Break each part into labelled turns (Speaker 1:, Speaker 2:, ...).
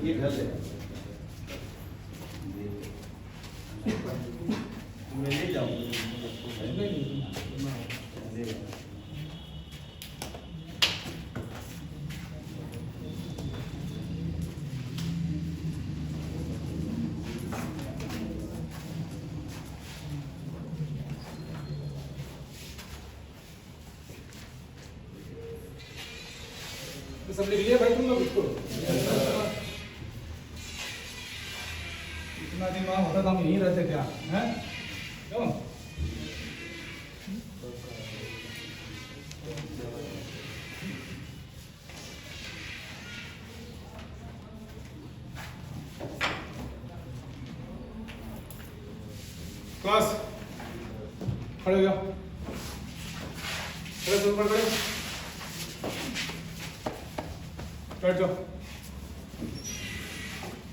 Speaker 1: ये घर ले मैं ले जाऊँ
Speaker 2: सब लिख लिया भाई तुम लोग इसको। इतना दिमाग होता तो हम यहीं रहते क्या हैं? क्यों? क्लास खड़े हो जाओ, खड़े हो, खड़े हो, बैठ जाओ,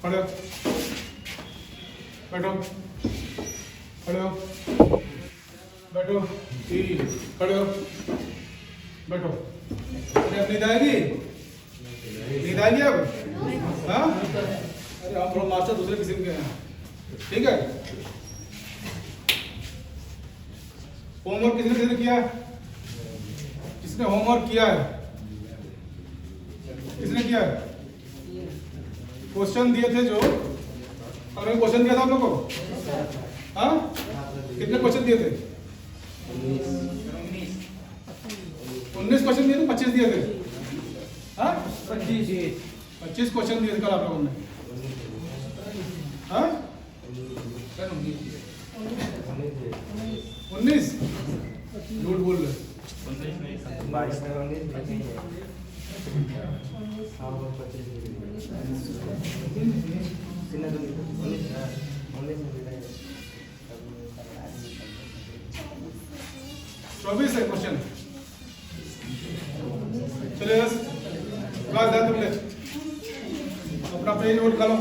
Speaker 2: खड़े हो, बैठो, खड़े हो, बैठो, ठीक, खड़े हो, बैठो। अरे अब नींद आएगी? नींद आएगी अब? हाँ? अरे हम थोड़ा मास्टर दूसरे किस्म के हैं, ठीक है? होमवर्क किसने किया? किसने होमवर्क किया है? किसने किया? क्वेश्चन दिए थे जो हमने क्वेश्चन दिया था आप लोगों को, हाँ? कितने क्वेश्चन दिए थे? 19 क्वेश्चन दिए थे, 25 दिए थे, हाँ? 25 क्वेश्चन दिए थे कल आप लोगों ने, हाँ? 19 झूठ बोल रहे,
Speaker 1: 22
Speaker 2: 24 है क्वेश्चन। चलिए बस क्लास ध्यान तुम ले अपना पेज नोट निकालो,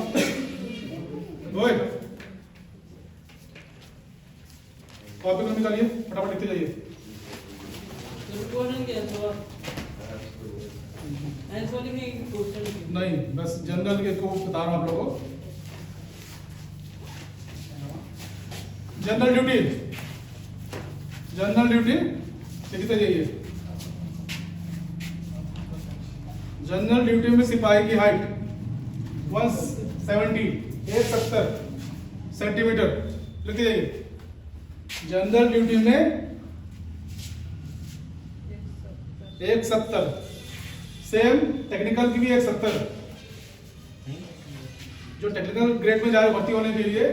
Speaker 2: ओए कॉपी में निकालिए, फटाफट लिखते जाइए। नहीं, बस जनरल के को बता रहा हूं आप लोगों को। जनरल ड्यूटी लिखते जाइए। जनरल ड्यूटी में सिपाही की हाइट 170 सेंटीमीटर लिखते जाइए। जनरल ड्यूटी में 170, सेम टेक्निकल की भी 170। जो टेक्निकल ग्रेड में जा रहे भर्ती होने के लिए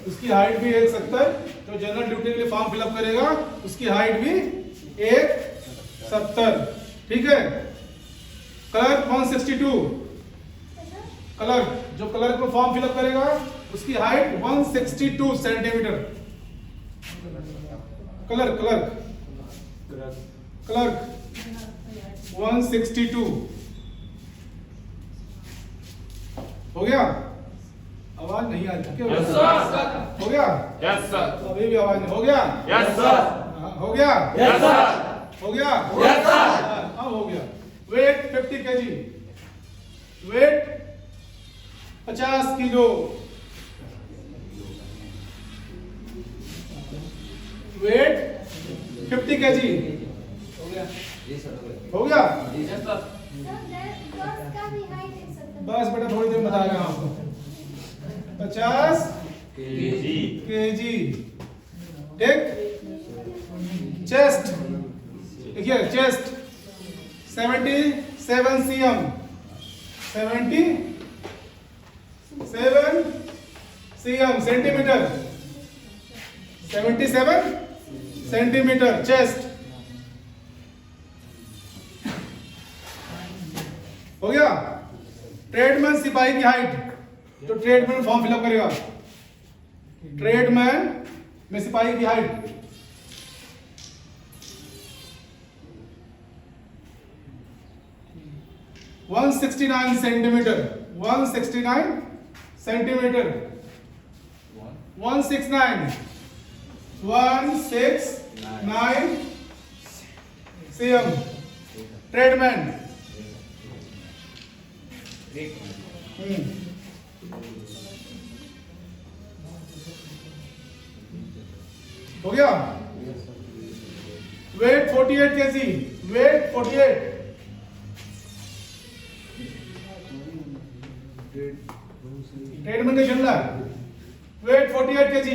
Speaker 2: उसकी हाइट भी 170। जो जनरल ड्यूटी के लिए फॉर्म फिलअप करेगा उसकी हाइट भी 170, ठीक है? क्लर्क 162, क्लर्क जो क्लर्क में फॉर्म फिलअप करेगा उसकी हाइट 162 सेंटीमीटर। क्लर्क 162 हो गया? आवाज नहीं आ रही क्या?
Speaker 3: Yes sir.
Speaker 2: हो गया?
Speaker 3: Yes sir.
Speaker 2: अभी भी आवाज नहीं, हो गया?
Speaker 3: Yes sir.
Speaker 2: हो गया?
Speaker 3: Yes sir.
Speaker 2: हो गया?
Speaker 3: Yes sir.
Speaker 2: हाँ हो गया। Weight 50 kg, weight 50 kilo, weight 50 kg हो गया? हो गया?
Speaker 3: Yes sir.
Speaker 2: बस बेटा थोड़ी देर बता रहे हैं आपको। 50 kg, ठीक? चेस्ट देखिए, chest 77 cm, 77 cm centimetre, 77 centimetre chest हो गया? ट्रेडमैन सिपाही की हाइट, जो ट्रेडमैन फॉर्म फिलअप करेगा, ट्रेडमैन में सिपाही की height 169 centimetre, 169 centimetre, 169 cm tradesman. हो गया। Wait 48 kg, wait 48। ट्रीटमेंट चल रहा है। वेट 48 kg,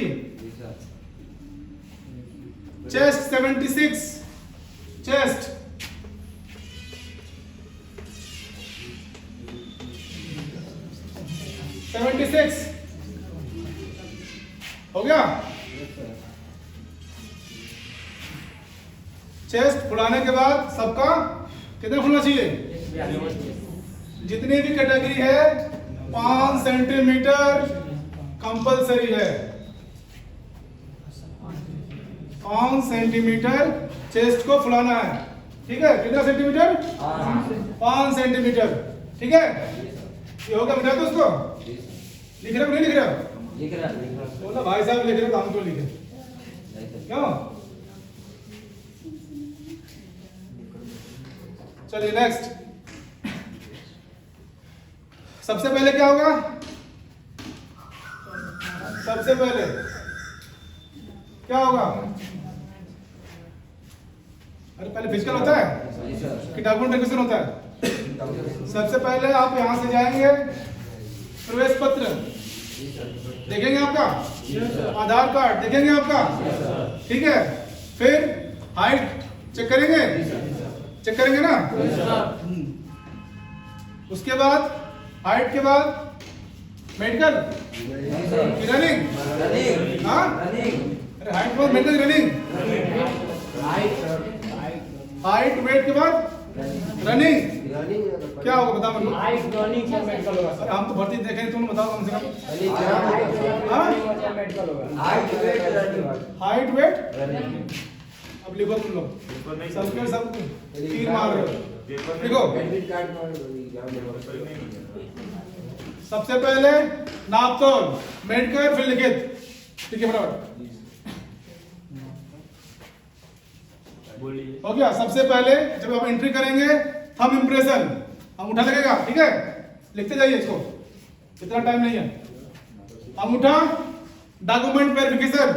Speaker 2: चेस्ट 76, चेस्ट 76 हो गया। चेस्ट फुलाने के बाद सबका कितना फुलना चाहिए? जितनी भी कैटेगरी है 5 सेंटीमीटर कंपलसरी है। 5 सेंटीमीटर चेस्ट को फुलाना है। ठीक है, कितना सेंटीमीटर? 5 सेंटीमीटर। ठीक है, ये होगा। बिठा दो उसको। लिख रहे हो नहीं लिख रहे हो?
Speaker 3: लिख रहा
Speaker 2: बोला भाई साहब लिख रहे हो तो हम क्यों लिखे? क्यों? चलिए नेक्स्ट। सबसे पहले क्या होगा? सबसे पहले क्या होगा? अरे पहले फिजिकल होता है कि डॉक्यूमेंट वेरिफिकेशन होता है? सबसे पहले आप यहां से जाएंगे, प्रवेश पत्र देखेंगे आपका, आधार कार्ड देखेंगे आपका। ठीक है, फिर हाइट चेक करेंगे, चेक करेंगे ना। उसके बाद हाइट के बाद मेडिकल रनिंग। हाँ, अरे हाइट के बाद मेडिकल रनिंग, हाइट वेट के बाद रनिंग। क्या होगा बताओ मतलब?
Speaker 3: हाइट रनिंग से मेडिकल होगा
Speaker 2: अरे हम तो भर्ती देखे नहीं, तुम बताओ कम से कम।
Speaker 3: मेडिकल होगा।
Speaker 2: हाइट वेट अब लिखो तुम लोग। सबके सब तीर मार रहे हो। लिखो। सबसे पहले नापतोल, मेडिकल, फिर लिखित। ठीक है, फटाफट हो गया। सबसे पहले जब आप एंट्री करेंगे, थंब इंप्रेशन, अंगूठा लगेगा। ठीक है, लिखते जाइए इसको, इतना टाइम नहीं है। अंगूठा, डॉक्यूमेंट वेरिफिकेशन,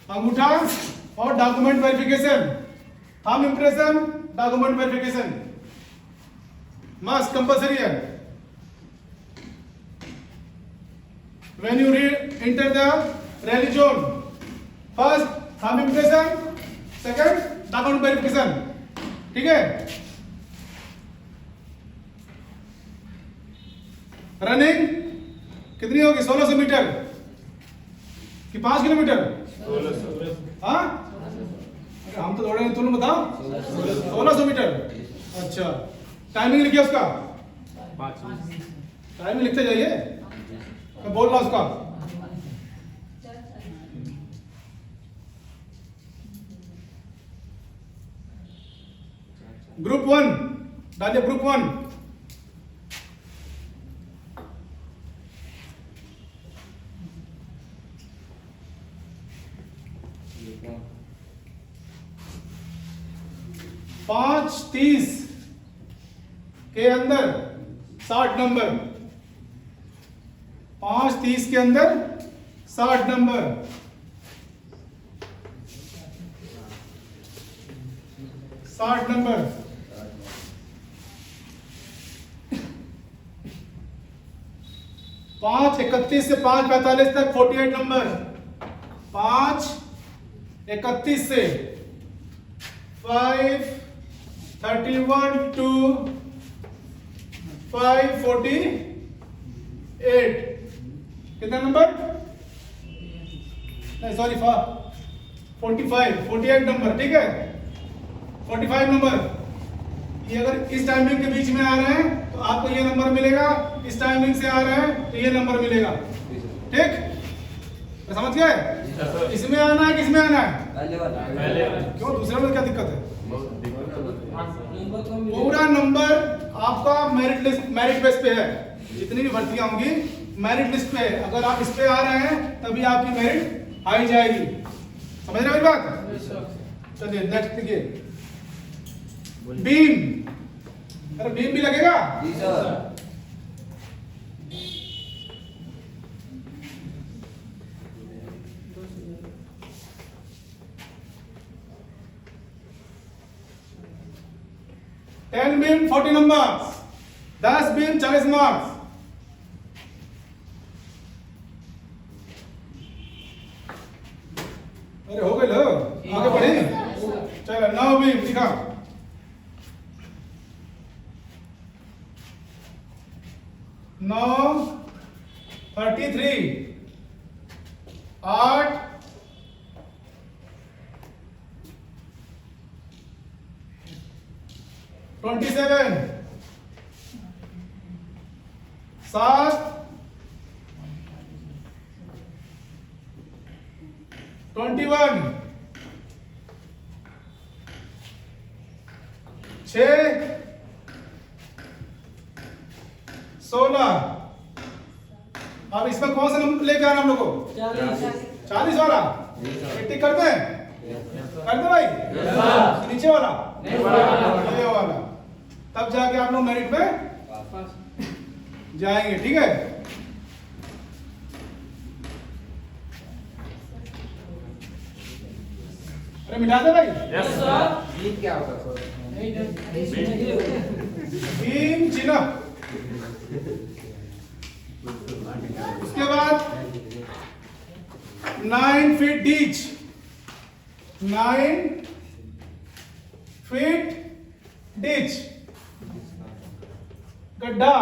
Speaker 2: अंगूठा और document verification, thumb impression, document verification must compulsory है। When you enter the rally zone, first thumb impression, second document verification. ठीक है। रनिंग कितनी होगी? 1600 मीटर कि 5 किलोमीटर? 1600। हाँ, अरे हम तो दौड़ेंगे, तुम बताओ। 1600 मीटर। अच्छा, टाइमिंग लिखिए उसका। 5 टाइमिंग लिखते जाइए, मैं बोल रहा उसका। ग्रुप 1 डालिए, ग्रुप 1। पांच 30 के अंदर 60 नंबर, 5:30 के अंदर 60 नंबर। 60 नंबर। 5:31 से 5:45 तक 48 नंबर। 5:31 से 5:31 to 5:48 कितना नंबर? नहीं सॉरी 48 नंबर। ठीक है, 45 नंबर। ये अगर इस टाइमिंग के बीच में आ रहे हैं तो आपको ये नंबर मिलेगा, इस टाइमिंग से आ रहे हैं तो ये नंबर मिलेगा। ठीक, तो समझ गए? इसमें आना है, किसमें आना है? क्यों, दूसरे में क्या दिक्कत है? पूरा नंबर आपका मेरिट लिस्ट, मेरिट बेस पे है। जितनी भी भर्तियां होंगी मेरिट लिस्ट पे है। अगर आप इस पे आ रहे हैं तभी आपकी मेरिट आई जाएगी। समझ रहे हो मेरी बात? चलिए नेक्स्ट देखिए, बीम। अरे बीम भी लगेगा। 10 बीम 40 नंबर, 10 बीम 40 मार्क्स। अरे हो गए लो, आगे बढ़े। चलो 9 बीम दिखा। 9 33, 8 27, 7 21, 6 16। अब इसमें कौन सा नंबर लेके आना हम लोग को? 40 वाला। टिक करते हैं? करते भाई? नीचे वाला? ये वाला। तब जाके आप लोग मेरिट पे जाएंगे, ठीक है? अरे मिटा दे भाई।
Speaker 3: बीम क्या होता है?
Speaker 2: बीम चिन्ह। उसके बाद 9 फीट डीच, 9 फीट डीच, गड्ढा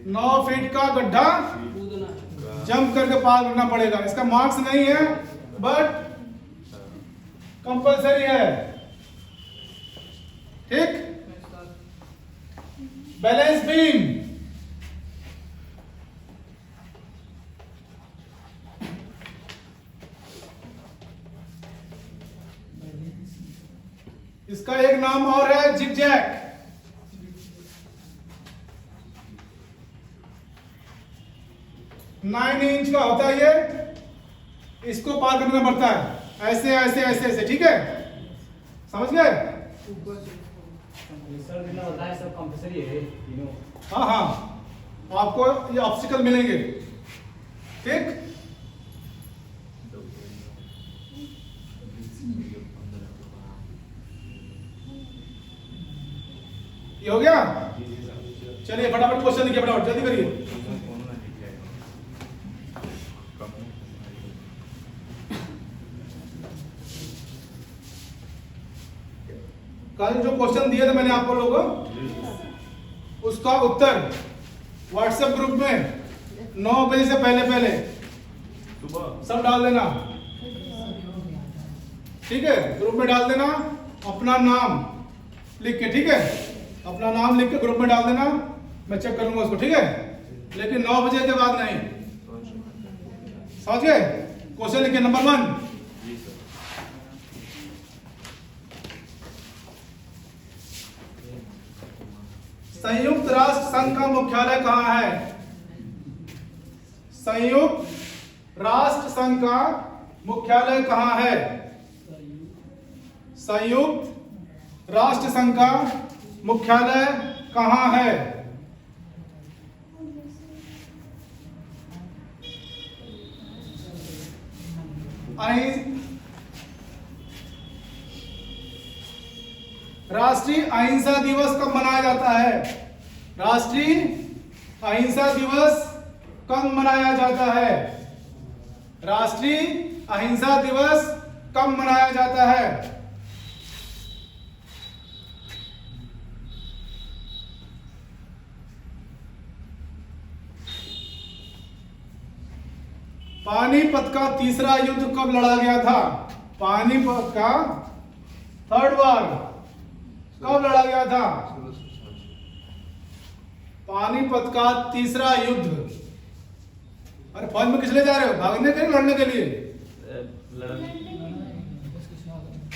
Speaker 2: 9 फीट का गड्ढा जंप करके पार करना पड़ेगा। इसका मार्क्स नहीं है बट कंपलसरी है, ठीक? बैलेंस बीम, इसका एक नाम और है जिगजैग। नाइन इंच का होता है ये, इसको पार करना पड़ता है ऐसे ऐसे ऐसे ऐसे, ठीक है? समझ गए?
Speaker 1: सर जितना बताया सब कंपलसरी है तीनों।
Speaker 2: हाँ हाँ, आपको ये ऑब्स्टिकल मिलेंगे, ठीक? ये हो गया? चलिए फटाफट क्वेश्चन लिखिए, फटाफट जल्दी करिए। कल जो क्वेश्चन दिए थे मैंने आप लोगों को, उसका उत्तर व्हाट्सएप ग्रुप में 9 बजे से पहले
Speaker 1: सुबह
Speaker 2: सब डाल देना, ठीक है? ग्रुप में डाल देना, अपना नाम लिख के, ठीक है? अपना नाम लिख के ग्रुप में डाल देना, मैं चेक करूंगा उसको, ठीक है? लेकिन 9 बजे के बाद नहीं, समझ गए? क्वेश्चन लिखिए नंबर 1। संयुक्त राष्ट्र संघ का मुख्यालय कहाँ है? संयुक्त राष्ट्र संघ का मुख्यालय कहाँ है? संयुक्त राष्ट्र संघ का मुख्यालय कहाँ है? राष्ट्रीय अहिंसा दिवस कब मनाया जाता है? राष्ट्रीय अहिंसा दिवस कब मनाया जाता है? राष्ट्रीय अहिंसा दिवस कब मनाया जाता है? पानीपत का तीसरा युद्ध कब लड़ा गया था? पानीपत का थर्ड वार कब लड़ा गया था? पानीपत का तीसरा युद्ध। अरे फौज में किस लिए जा रहे हो? भागने के लिए, लड़ने के लिए?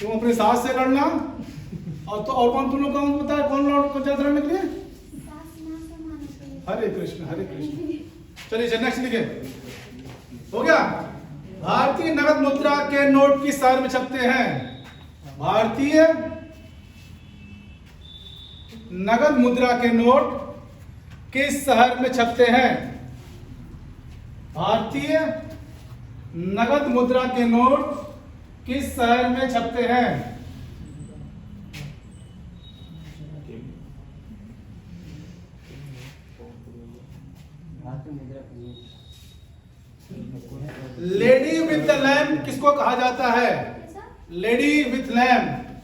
Speaker 2: तुम अपने सास से लड़ना, और तो और कौन तुम लोग कौन बताया कौन लड़ने के लिए? हरे कृष्ण हरे कृष्ण। चलिए नेक्स्ट लिखे। हो गया? भारतीय नगद मुद्रा के नोट किस शहर में छपते हैं? भारतीय नगद मुद्रा के नोट किस शहर में छपते हैं? भारतीय नगद मुद्रा के नोट किस शहर में छपते हैं? लेडी विथ द लैम्प किसको कहा जाता है? Lady with lamp,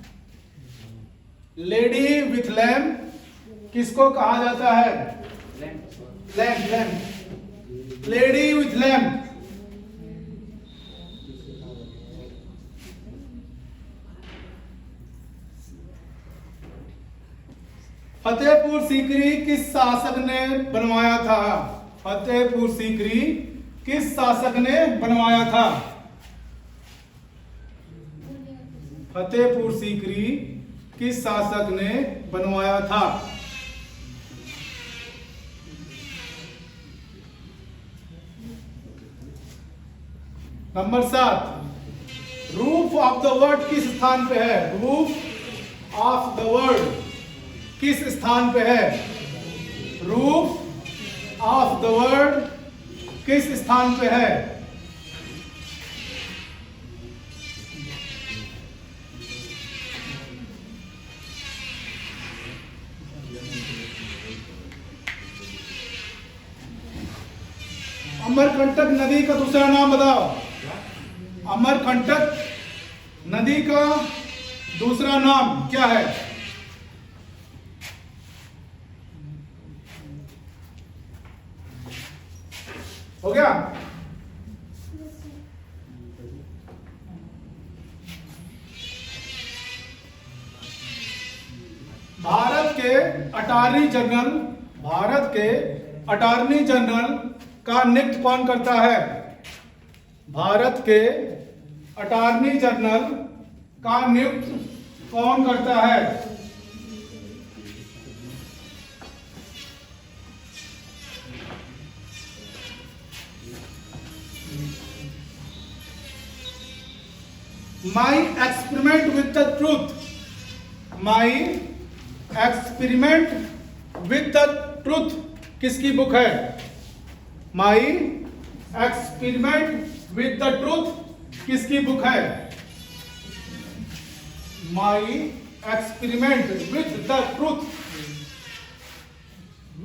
Speaker 2: lady with lamp किसको कहा जाता है? Lamp, lamp, lady with lamp. Fatehpur Sikri किस शासक ने बनवाया था? फतेहपुर सीकरी किस शासक ने बनवाया था? फतेहपुर सीकरी किस शासक ने बनवाया था? Number 7, roof of the word किस स्थान पे है? रूफ ऑफ द वर्ड किस स्थान पे है? रूफ ऑफ द वर्ड किस स्थान पे है? अमरकंटक नदी का दूसरा नाम बताओ। अमरकंटक नदी का दूसरा नाम क्या है? हो गया? भारत के अटॉर्नी जनरल, भारत के अटॉर्नी जनरल का नियुक्त कौन करता है? भारत के अटॉर्नी जनरल का नियुक्त कौन करता है? My experiment with the truth, my experiment with the truth किसकी बुक है? My experiment with the truth किसकी बुक है? My experiment with the truth,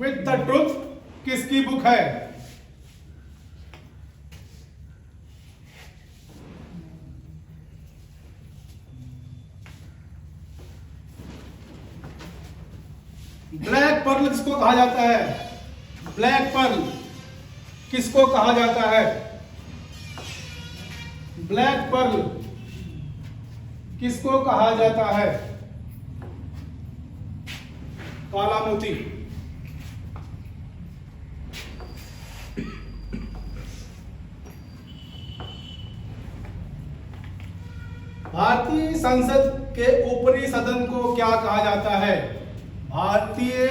Speaker 2: with the truth किसकी बुक है? ब्लैक पर्ल किसको कहा जाता है? ब्लैक पर्ल किसको कहा जाता है? ब्लैक पर्ल किसको कहा जाता है? काला मोती। भारतीय संसद के ऊपरी सदन को क्या कहा जाता है? भारतीय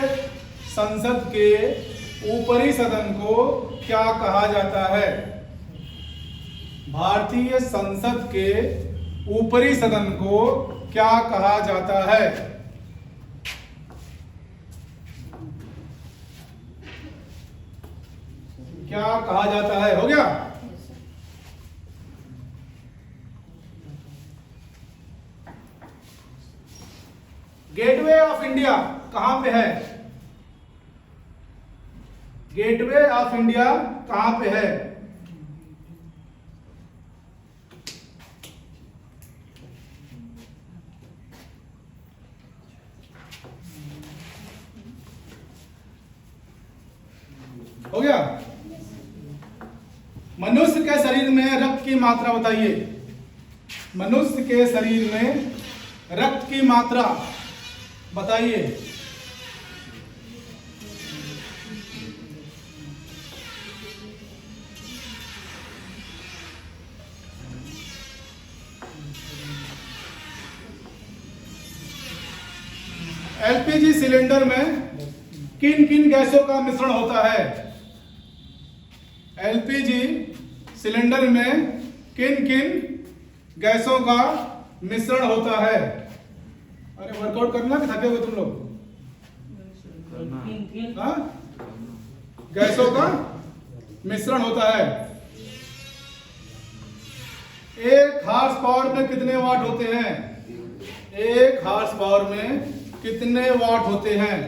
Speaker 2: संसद के ऊपरी सदन को क्या कहा जाता है? भारतीय संसद के ऊपरी सदन को क्या कहा जाता है? क्या कहा जाता है? हो गया? गेटवे ऑफ इंडिया कहां पे है? गेटवे ऑफ इंडिया कहां पे है? हो गया? मनुष्य के शरीर में रक्त की मात्रा बताइए। मनुष्य के शरीर में रक्त की मात्रा बताइए। एलपीजी सिलेंडर में किन किन गैसों का मिश्रण होता है? एलपीजी सिलेंडर में किन किन गैसों का मिश्रण होता है? अरे वर्कआउट करना कि थके हुए तुम लोग? हाँ? गैसों का मिश्रण होता है। एक हार्स पावर में कितने वाट होते हैं? एक हार्स पावर में कितने वाट होते हैं?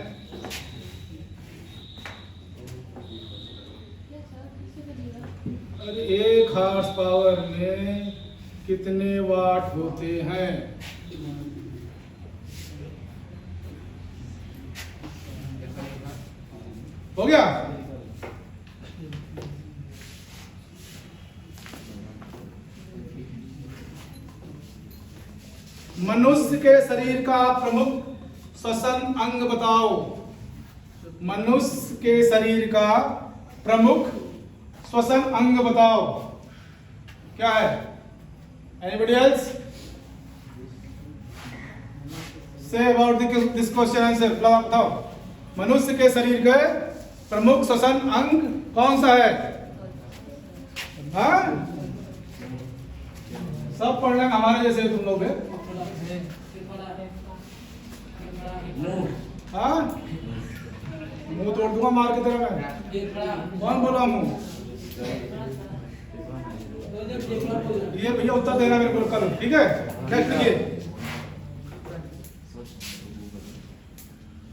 Speaker 2: 1 हॉर्स पावर में कितने वाट होते हैं? हो गया? मनुष्य के शरीर का प्रमुख श्वसन अंग बताओ। मनुष्य के शरीर का प्रमुख श्वसन अंग बताओ। क्या है? Anybody else? Say about this question answer बताओ। मनुष्य के शरीर के प्रमुख श्वसन अंग कौन सा है? हाँ, सब पढ़ना हमारे जैसे तुम लोग है। हाँ, मुंह तोड़ दूंगा मार के तेरा मैं। कौन बोला मुंह? ये भैया उत्तर देना मेरे को कल, ठीक है? नेक्स्ट देखिए,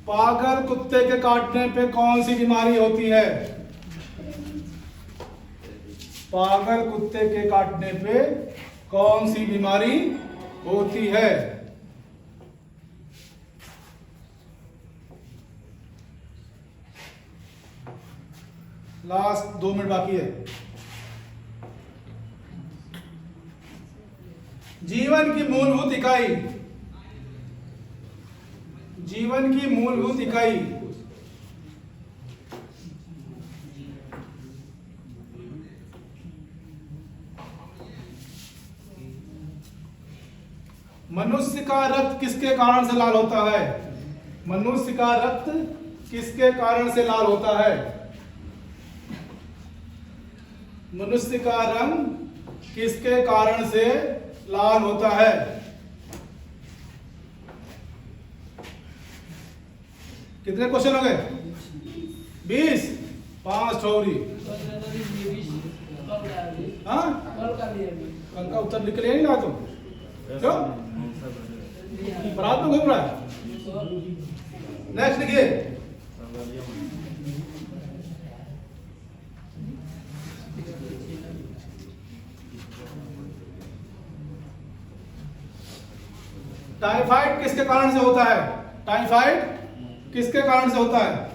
Speaker 2: पागल कुत्ते के काटने पे कौन सी बीमारी होती है? पागल कुत्ते के काटने पे कौन सी बीमारी होती है? लास्ट 2 मिनट बाकी है। जीवन की मूलभूत इकाई। जीवन की मूलभूत इकाई। मनुष्य का रक्त किसके कारण से लाल होता है? मनुष्य का रक्त किसके कारण से लाल होता है? मनुष्य का रंग किसके कारण से लाल होता है? कितने क्वेश्चन हो गए? 20। 5 छोरी। हाँ, कल का उत्तर लिख लिया ना तुम? क्यों रात में घूम रहा है? नेक्स्ट लिखिए, टाइफाइड किसके कारण से होता है? टाइफाइड किसके कारण से होता है?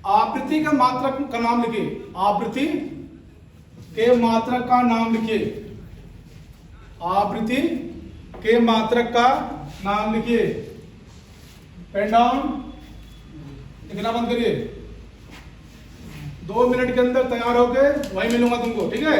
Speaker 2: आवृत्ति के मात्रक का नाम लिखिए। आवृत्ति के मात्रक का नाम लिखिए। आवृत्ति के मात्रक का नाम लिखिए। पेन डाउन, लिखना बंद करिए। 2 मिनट के अंदर तैयार होके वहीं मिलूंगा तुमको, ठीक है?